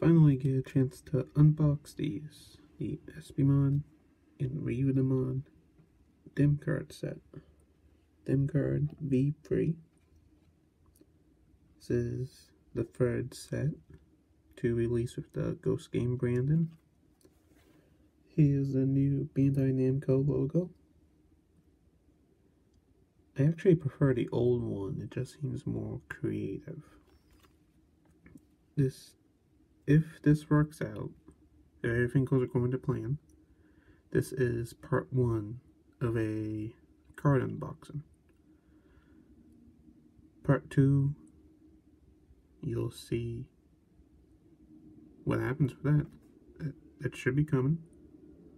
finally get a chance to unbox these. The Espimon and Ryudamon DIM card set. DIM card V3. This is the third set to release with the Ghost Game branding. Here's the new Bandai Namco logo. I actually prefer the old one, it just seems more creative. If this works out, if everything goes according to plan, this is part 1 of a card unboxing. Part 2, you'll see what happens with that. It should be coming.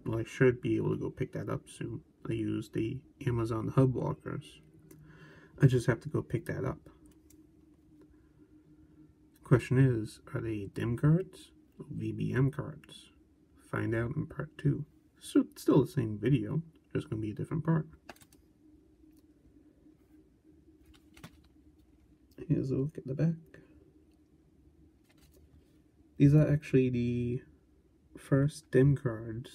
Well, I should be able to go pick that up soon. I use the Amazon hub walkers. I just have to go pick that up. The question is, are they DIM cards or VBM cards? Find out in part 2. So it's still the same video, just going to be a different part. Here's a look at the back. These are actually the first DIM cards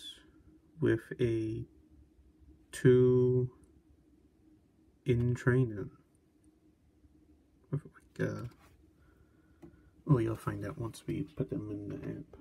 with a 2 in training. With like oh, you'll find out once we put them in the app.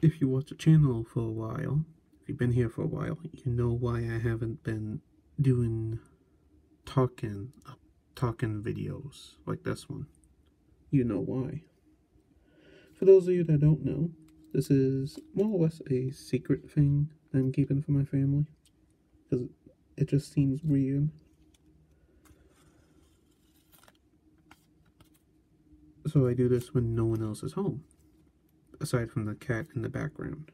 If you watch the channel for a while, if you've been here for a while, you know why I haven't been doing talking videos like this one. You know why. For those of you that don't know, this is more or less a secret thing that I'm keeping for my family, because it just seems weird. So I do this when no one else is home, aside from the cat in the background.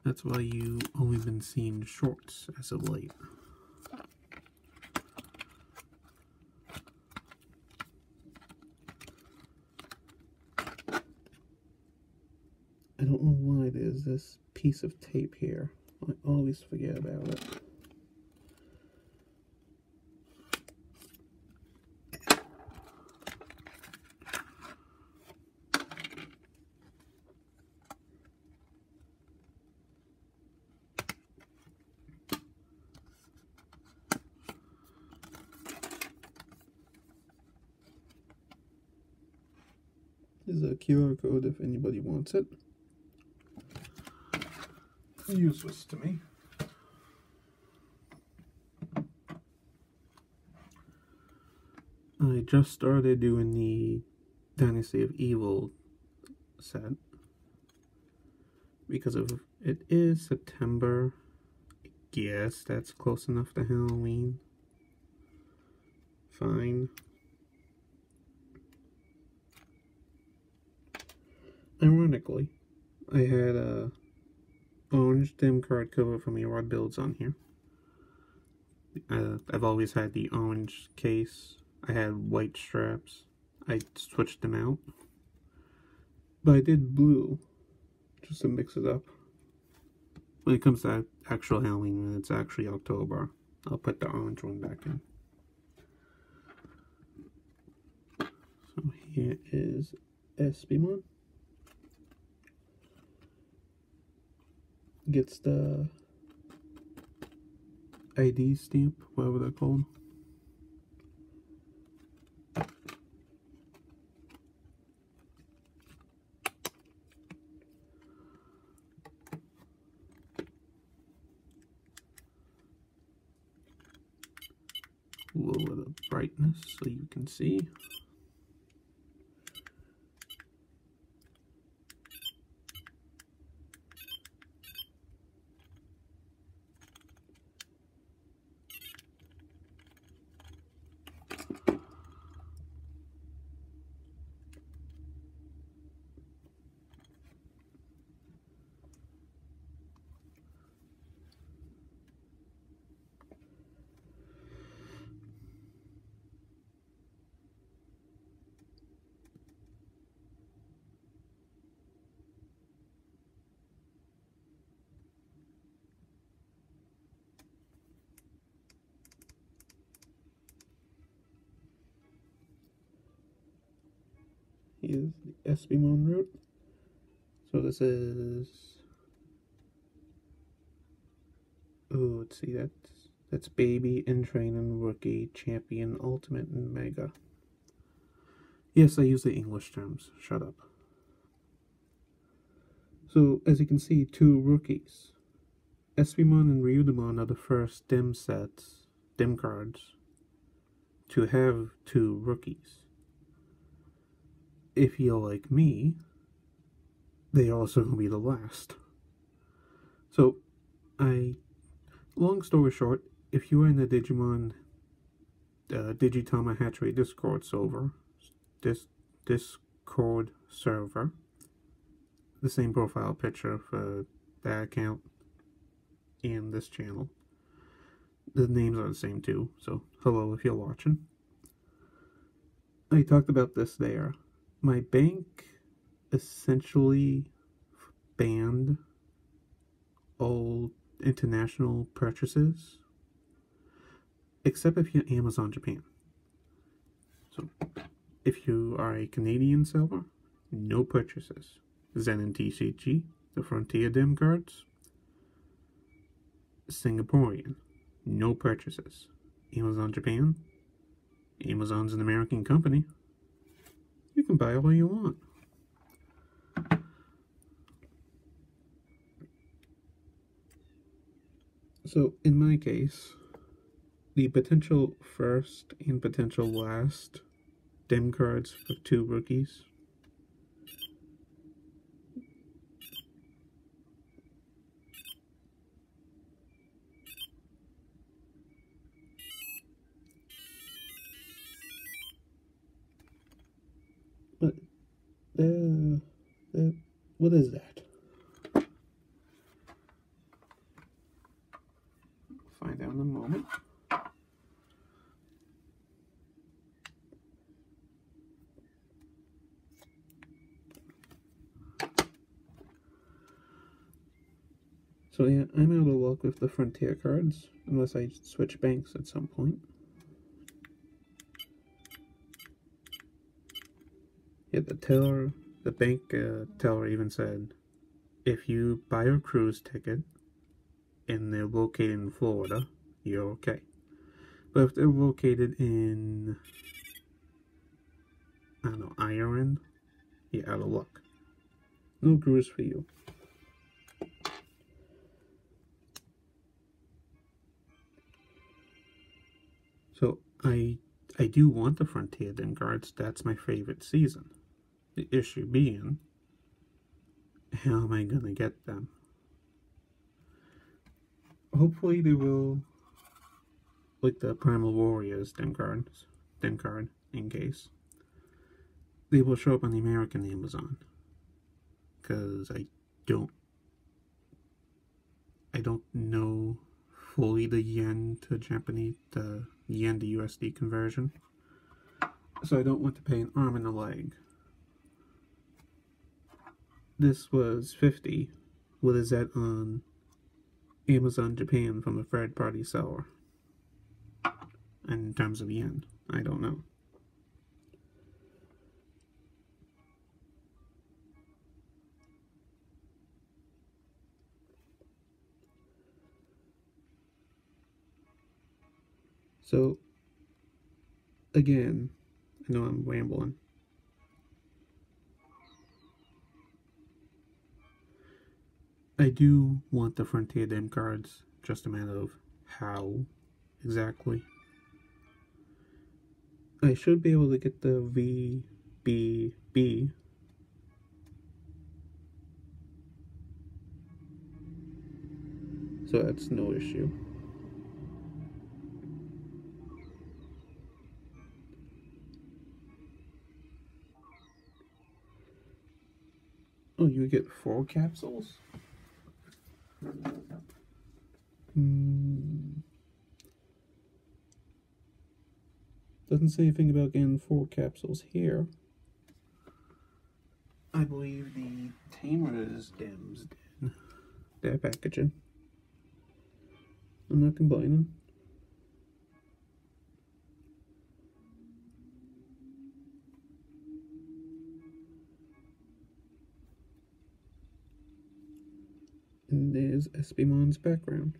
That's why you've only been seeing shorts as of late. I don't know why there's this piece of tape here. I always forget about it. There's a QR code if anybody wants it. Useless to me. I just started doing the Dynasty of Evil set because of it is September. I guess that's close enough to Halloween. Fine. Ironically, I had a orange DIM card cover from Your Builds on here. I've always had the orange case. I had white straps. I switched them out. But I did blue, just to mix it up. When it comes to actual Halloween, when it's actually October, I'll put the orange one back in. So here is Espimon. Gets the ID stamp, whatever they're called. Lower the brightness so you can see. is the Espimon route. So this is, oh, let's see, that's Baby, In Training, Rookie, Champion, Ultimate, and Mega. Yes, I use the English terms. Shut up. So, as you can see, 2 rookies. Espimon and Ryudamon are the first DIM sets, DIM cards, to have 2 rookies. If you're like me, they're also going to be the last. So, long story short, if you are in the Digimon Digitama Hatchery Discord server, Discord server, the same profile picture for that account and this channel. The names are the same too, so hello if you're watching. I talked about this there. My bank essentially banned all international purchases, except if you're Amazon Japan. So, if you are a Canadian seller, no purchases. Zen and TCG, the Frontier DIM cards. Singaporean, no purchases. Amazon Japan, Amazon's an American company. You can buy all you want. So, in my case, the potential first and potential last DIM cards for 2 rookies but what is that? Find out in a moment. So yeah, I'm out of luck with the Frontier cards, unless I switch banks at some point. Yeah, the bank teller even said, if you buy a cruise ticket and they're located in Florida, you're okay. But if they're located in, I don't know, Ireland, you're out of luck. No cruise for you. So I do want the Frontier DIM cards. That's my favorite season. The issue being, how am I gonna get them? Hopefully they will, like the Primal Warriors DIM card, in case. They will show up on the American Amazon. Because I don't know fully the yen to Japanese, the yen to USD conversion. So I don't want to pay an arm and a leg. This was 50. What is that on Amazon Japan from a third-party seller? And in terms of yen, I don't know. So, again, I know I'm rambling. I do want the Frontier DIM cards, just a matter of how exactly. I should be able to get the VBB. So that's no issue. Oh, you get 4 capsules? Doesn't say anything about getting 4 capsules here. I believe the Tamer's DIMs did. Their packaging. I'm not complaining. And there's Espimon's background.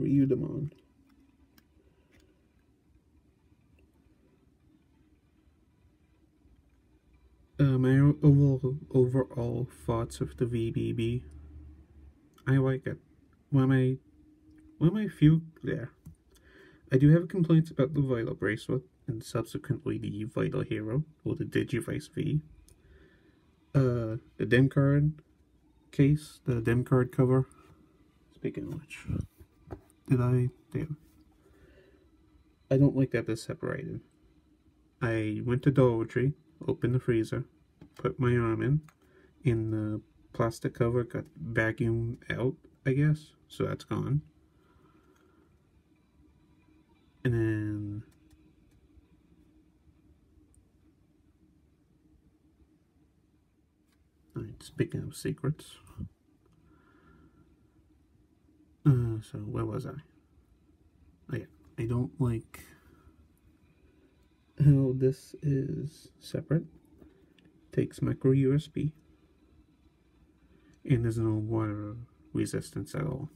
Ryudamon. My overall thoughts of the VBB. I like it. One of my few there. I do have complaints about the Vital Bracelet and subsequently the Vital Hero, or the Digivice V. The DIM card case, the DIM card cover. Speaking of which, there. I don't like that they're separated. I went to Dollar Tree, opened the freezer, put my arm in, and the plastic cover got vacuumed out, I guess, so that's gone. And then speaking of secrets, so where was I? Oh yeah, I don't like how this is separate. Takes micro USB, and there's no water resistance at all.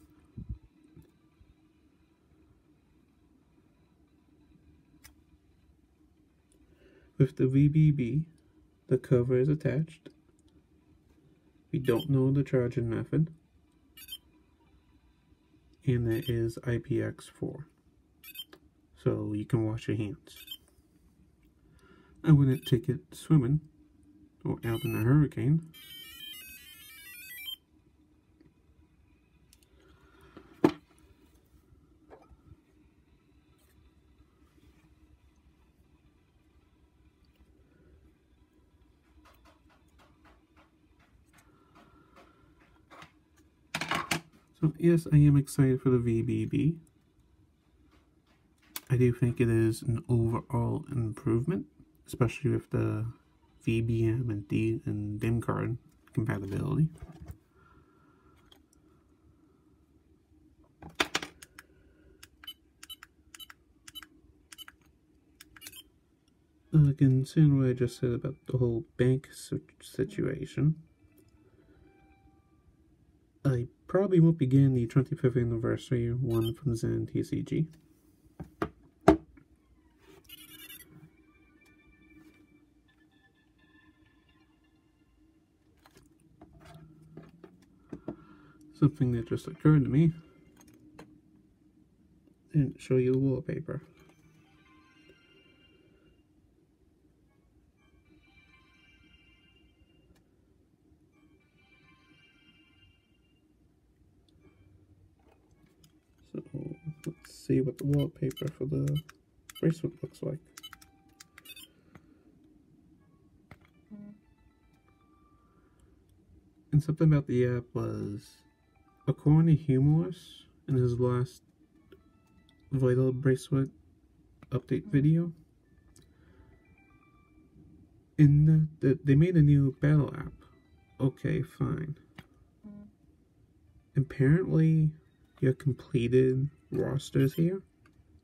With the VBB, the cover is attached. We don't know the charging method, and that is IPX4, so you can wash your hands. I wouldn't take it swimming or out in a hurricane. So yes, I am excited for the VBB. I do think it is an overall improvement, especially with the VBM and DIM card compatibility. Considering what I just said about the whole bank situation, I probably won't be getting the 25th anniversary one from Zen TCG. Something that just occurred to me. Didn't show you the wallpaper. So let's see what the wallpaper for the bracelet looks like. And something about the app was, according to Humorous in his last Vital Bracelet update video, they made a new battle app. Okay, fine. Apparently, your completed rosters here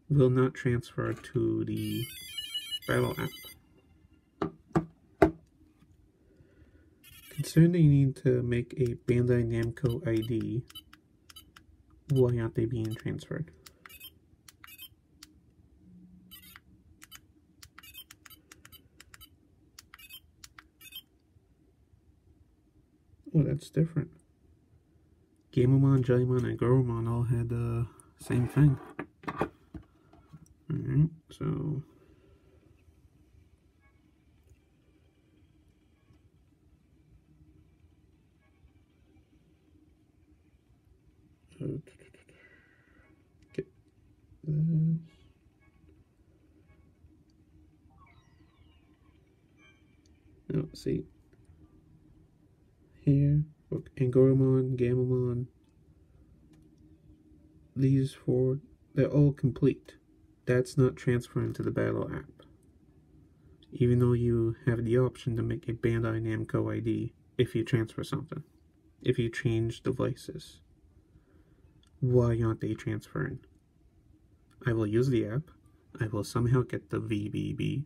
will not transfer to the battle app. Considering they need to make a Bandai Namco ID, why aren't they being transferred? Oh, that's different. Gamemon, Jellymon, and Goromon all had the same thing. Alright, so... get this. Now, see. Here, look, Angoromon, Gamemon, these four, they're all complete. That's not transferring to the battle app. Even though you have the option to make a Bandai Namco ID if you transfer something. If you change devices. Why aren't they transferring? I will use the app. I will somehow get the VBB.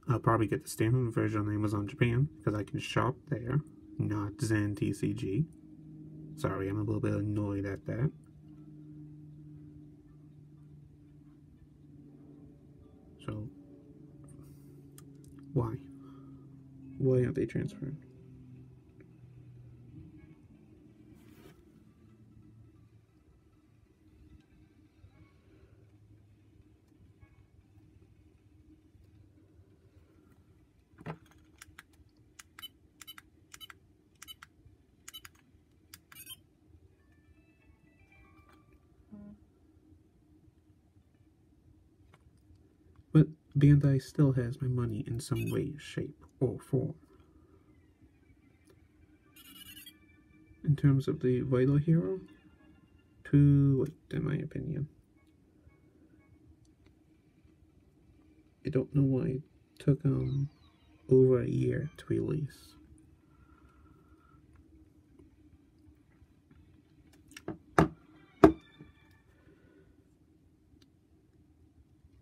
I'll probably get the standard version on Amazon Japan because I can shop there, not Zen TCG. Sorry, I'm a little bit annoyed at that. So, why? Why aren't they transferring? But Bandai still has my money in some way, shape, or form. In terms of the Vital Hero, too late in my opinion. I don't know why it took over a year to release.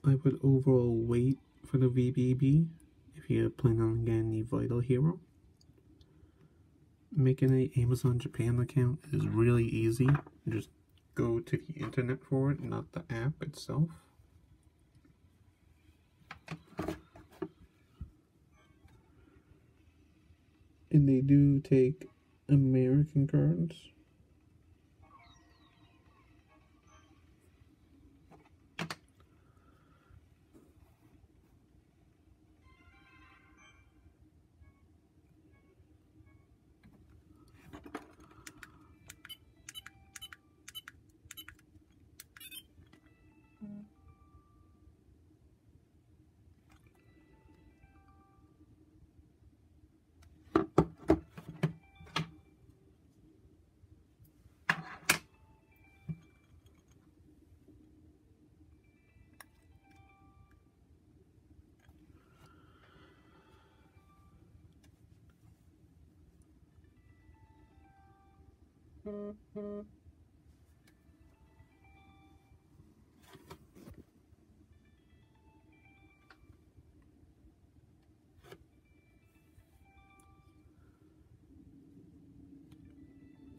I would overall wait for the VBB if you're planning on getting the Vital Hero. Making an Amazon Japan account is really easy. Just go to the internet for it, not the app itself. And they do take American cards.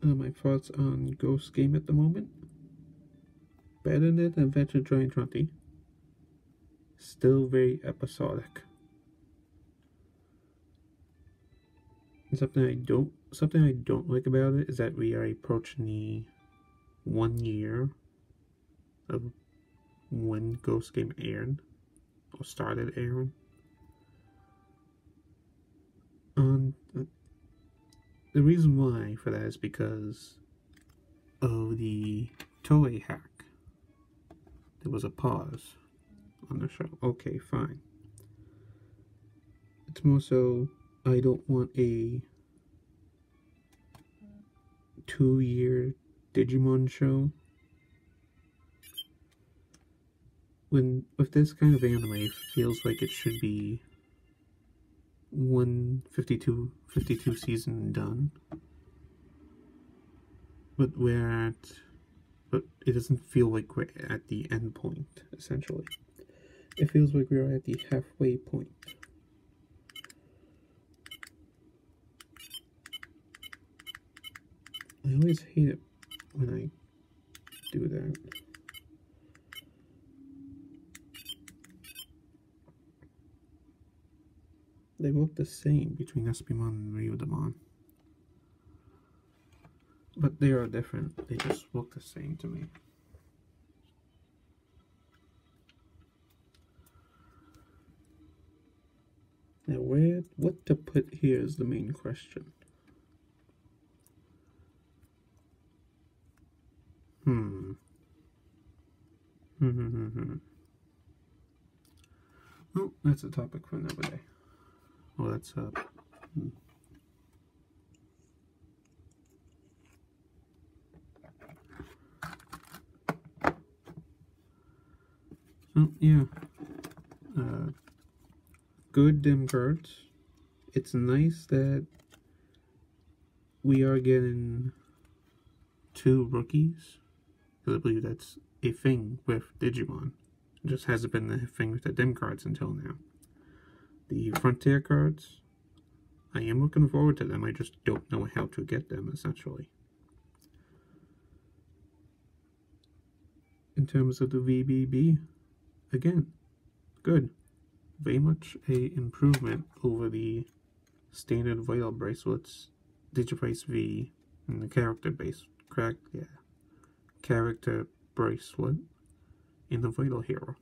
My thoughts on Ghost Game at the moment. Better than Adventure Giant 20. Still very episodic. And something I don't like about it is that we are approaching the 1 year of when Ghost Game aired or started airing. The reason why for that is because of the Toei hack. There was a pause on the show. Okay, fine. It's more so I don't want a 2-year Digimon show. When with this kind of anime, it feels like it should be 52 season done. But it doesn't feel like we're at the end point, essentially. It feels like we're at the halfway point. I always hate it when I do that. They look the same between Espimon and Ryudamon. But they are different. They just look the same to me. Now, what to put here is the main question. Oh, that's a topic for another day. Well, that's oh yeah. Good DIM cards. It's nice that we are getting 2 rookies because I believe that's a thing with Digimon. It just hasn't been a thing with the DIM cards until now. The Frontier cards, I am looking forward to them, I just don't know how to get them, essentially. In terms of the VBB, again, good. Very much a improvement over the standard Vital bracelets, Digivice V, and the character character bracelet in the Vital Hero.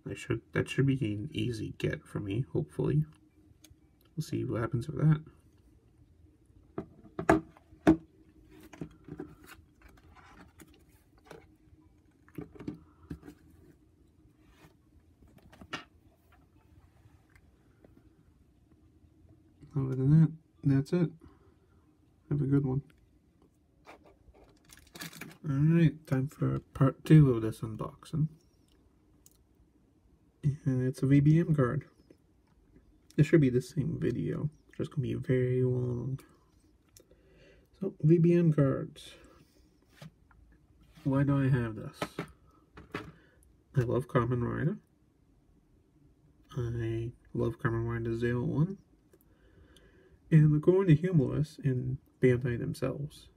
That should be an easy get for me, hopefully. We'll see what happens with that. Other than that, that's it. Have a good one. Alright, time for part 2 of this unboxing. And it's a VBM card. It should be the same video, it's just gonna be very long. So, VBM cards. Why do I have this? I love Kamen Rider. I love Kamen Rider 01. And according to Humorous and Bandai themselves,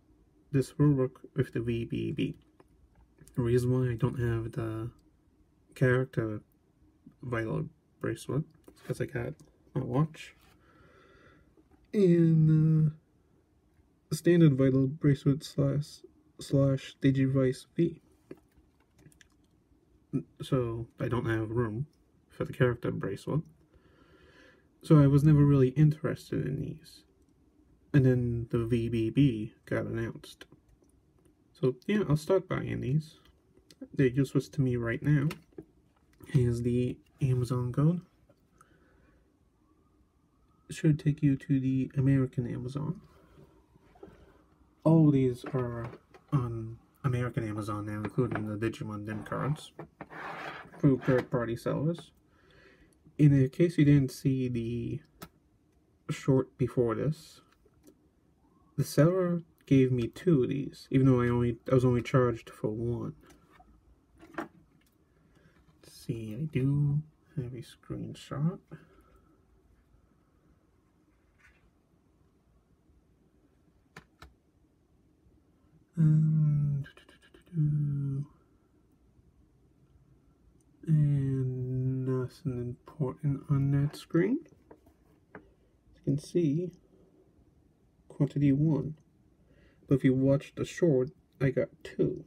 this will work with the VBB. The reason why I don't have the character Vital bracelet is because I got my watch and the standard Vital bracelet slash Digivice V. So I don't have room for the character bracelet. So I was never really interested in these. And then the VBB got announced. So yeah, I'll start buying these. They're useless to me right now. Here's the Amazon code. It should take you to the American Amazon. All these are on American Amazon now, including the Digimon DIM cards, through third-party sellers. In case you didn't see the short before this, the seller gave me 2 of these, even though I was only charged for 1. Let's see, I do have a screenshot. And nothing important on that screen. As you can see, quantity 1. But if you watch the short, I got 2.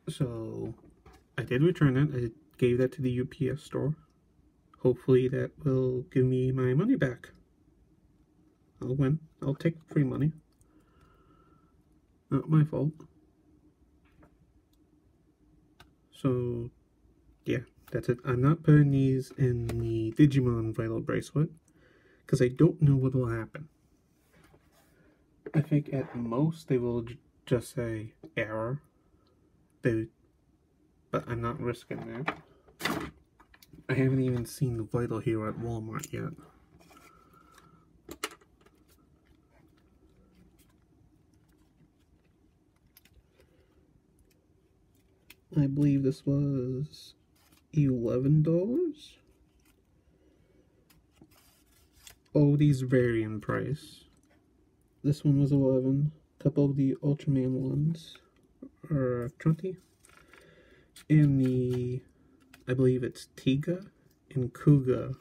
So I did return it. I gave that to the UPS store. Hopefully that will give me my money back. I'll win. I'll take free money. Not my fault. So, yeah, that's it. I'm not putting these in the Digimon Vital bracelet, because I don't know what will happen. I think at most they will just say error. But I'm not risking that. I haven't even seen the Vital here at Walmart yet. I believe this was $11. Oh, these vary in price. This one was $11. A couple of the Ultraman ones are $20. And the, I believe it's Tiga and Kuga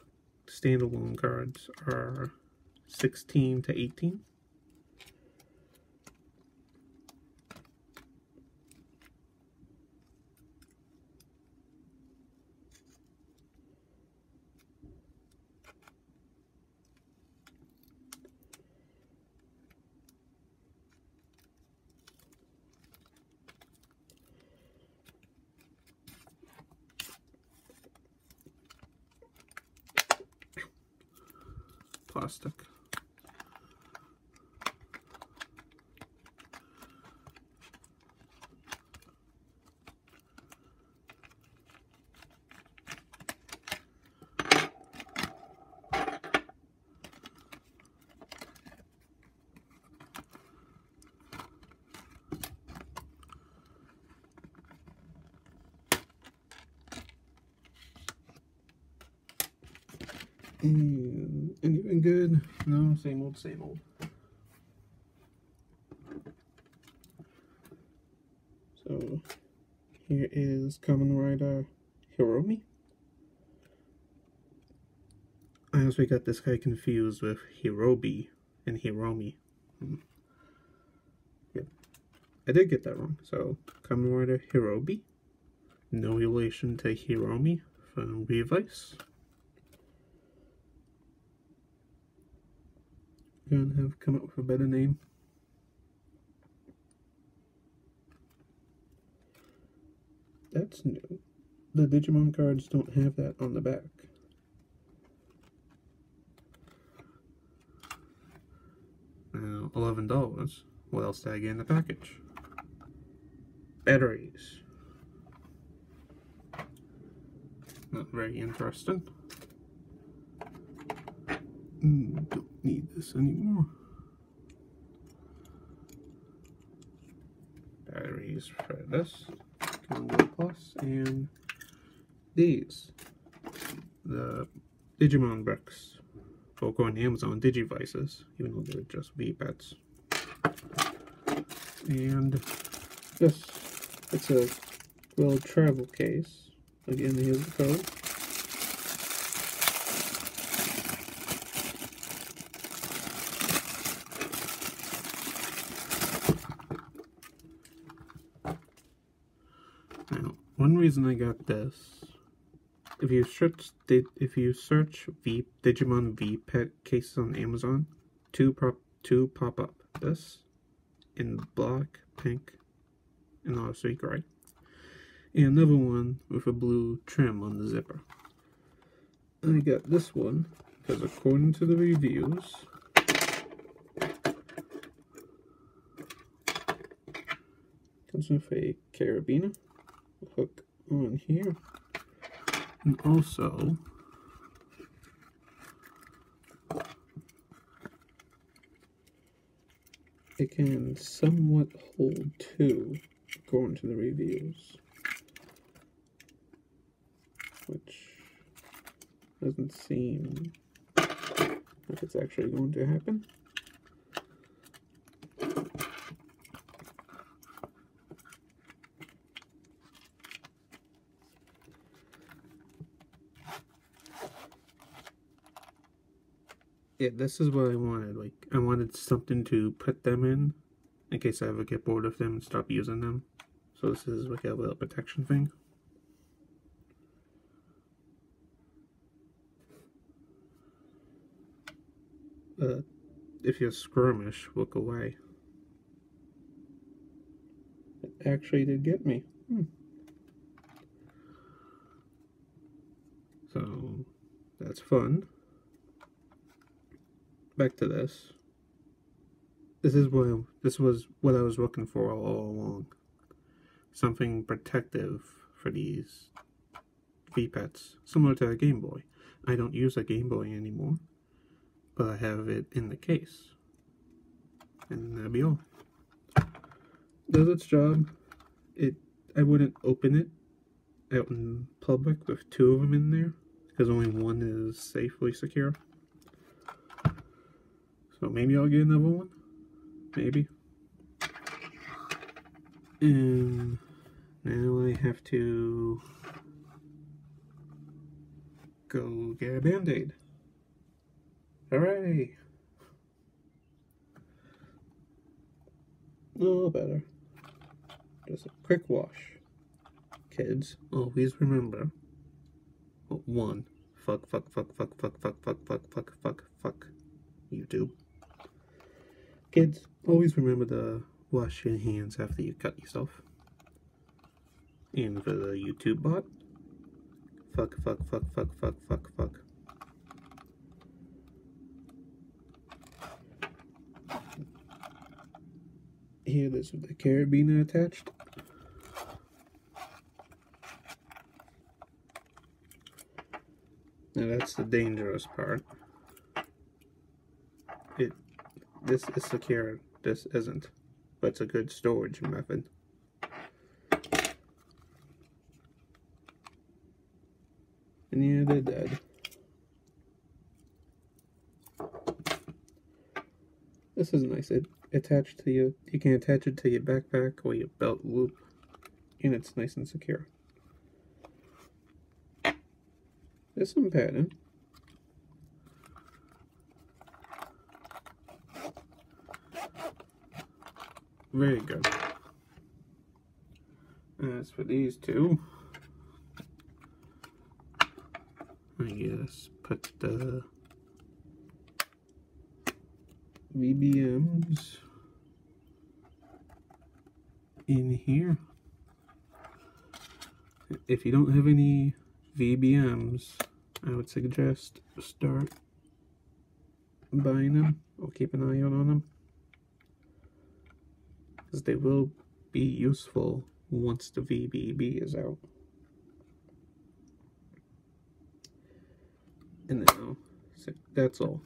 standalone cards are $16 to $18. Plastic. And anything good? No, same old, same old. So here is Kamen Rider Hiromi. I also got this guy confused with Hirobi and Hiromi. Yep. I did get that wrong. So Kamen Rider Hirobi. No relation to Hiromi from Revice. Gonna have come up with a better name. That's new. The Digimon cards don't have that on the back. Now, $11. What else did I get in the package? Batteries. Not very interesting. Don't need this anymore. Batteries for this. Congo Plus, and these. The Digimon bricks. Both on Amazon Digivices, even though they're just V-Pets. And this. It's a little travel case. Again, here's the code. Now, one reason I got this, if you search Digimon V-Pet cases on Amazon, two pop up. This in black, pink, and obviously gray, and another one with a blue trim on the zipper. I got this one because according to the reviews, comes with a carabiner hook on here, and also it can somewhat hold two, according to the reviews, which doesn't seem like it's actually going to happen. Yeah, this is what I wanted. Like, I wanted something to put them in case I ever get bored of them and stop using them. So this is like a little protection thing. If you skirmish, look away. It actually did get me. So that's fun. Back to this. This was what I was looking for all along. Something protective for these V-Pets, similar to a Game Boy. I don't use a Game Boy anymore, but I have it in the case. And that'd be all. Does its job. I wouldn't open it out in public with two of them in there, because only one is safely secure. So maybe I'll get another one. Maybe. And now I have to go get a Band-Aid. Hooray! No better. Just a quick wash. Kids, always remember. One. Fuck. YouTube. Kids, always remember to wash your hands after you cut yourself. And for the YouTube bot, fuck. Here, this with the carabiner attached. Now that's the dangerous part. This is secure, this isn't, but it's a good storage method. And yeah, they're dead. This is nice. It attached to you can attach it to your backpack or your belt loop, and it's nice and secure. There's some padding. Very good. As for these two, I guess put the VBMs in here. If you don't have any VBMs, I would suggest start buying them or keep an eye out on them, because they will be useful once the VBB is out. And now, that's all.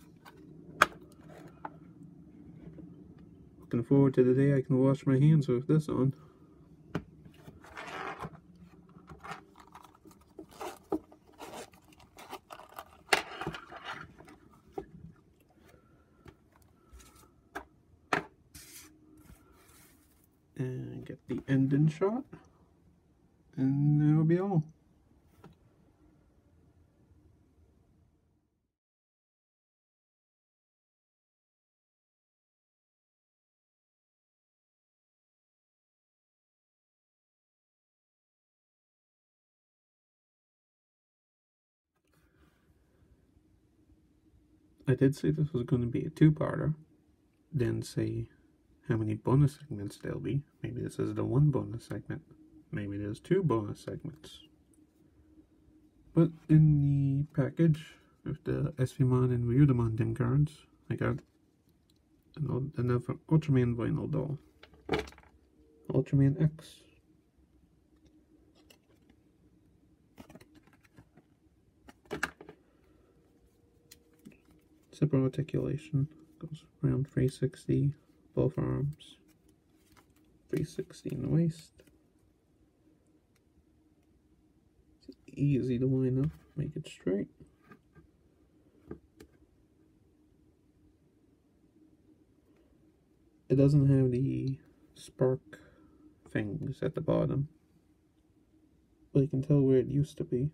Looking forward to the day I can wash my hands with this on. And get the ending shot, and that'll be all. I did say this was going to be a two-parter, didn't say how many bonus segments there'll be. Maybe this is the one bonus segment. Maybe there's two bonus segments. But in the package with the Espimon and Ryudamon DIM cards, I got another Ultraman vinyl doll. Ultraman X. Zipper articulation goes around 360, both arms, 360 in the waist. It's easy to line up, make it straight. It doesn't have the spark things at the bottom, but you can tell where it used to be.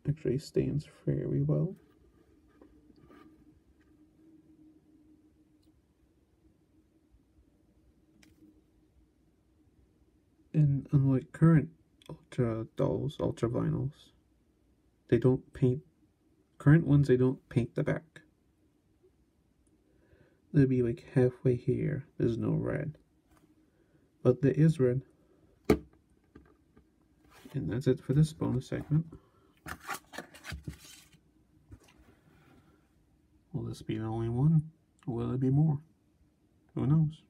Actually stands very well. And unlike current Ultra dolls, Ultra vinyls, they don't paint, current ones, they don't paint the back. They'll be like halfway here, there's no red. But there is red. And that's it for this bonus segment. Will this be the only one? Or will there be more? Who knows?